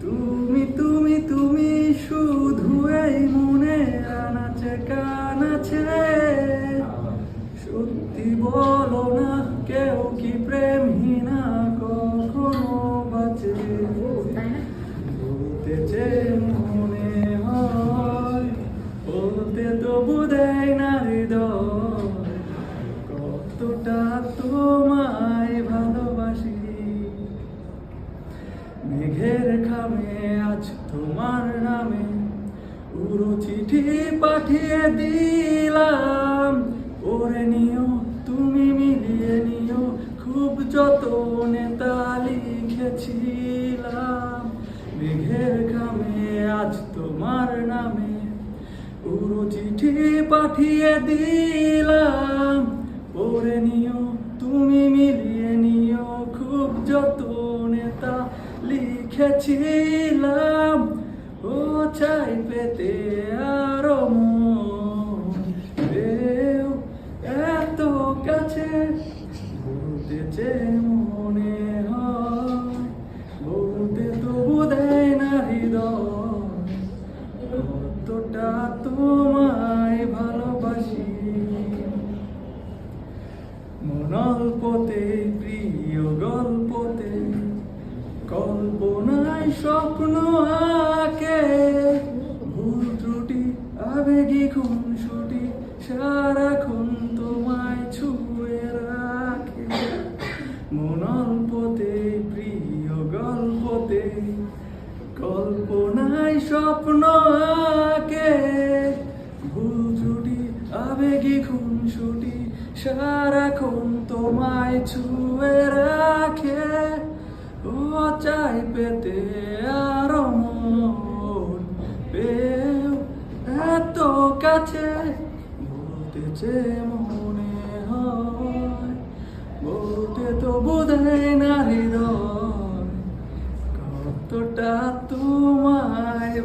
তুমি তুমি তুমি শুধু এই মনে আনাচে কানাচে, সত্যি বলো না কেউ কি প্রেমহীনা কখনো বাঁচে? বলতে যে মনে হয় বলতে তো বোধেই না হৃদয়, কতটা তোমায় ভালোবাসি। মেঘের খামে আজ তোমার নামে পুরো চিঠি পাঠিয়ে দিলাম, পড়ে নিও তুমি মিলিয়ে নিও, খুব যতনে তা লিখেছিলাম। মেঘের খামে আজ তোমার নামে পুরো চিঠি পাঠিয়ে দিলাম, পড়ে নিও তুমি মিলিয়ে নিও, খুব যতনে তা লিখেছিলাম। ও চাই পেতে আরো মন পেও এত কাছে, বলতে যে মনে হয় বলতে তো বোধেই না হৃদয়, কতটা তোমায় ভালোবাসি। মনল্পতে প্রিয় গল্পতে কল্পনায় স্বপ্ন আঁকে, ভুল ত্রুটি আবেগী খুনসুটি সারাক্ষণ তোমায় ছুঁয়ে রাখে। মনল্পতে প্রিয় গল্পতে কল্পনায় স্বপ্ন আঁকে, ভুল ত্রুটি আবেগী খুনসুটি সারাক্ষণ তোমায় ছুঁয়ে রাখে। ও চাই পেতে আরো মন পেও এত কাছে, বলতে যে মনে হয় বলতে তো বোধেই না হৃদয়, কতটা তোমায়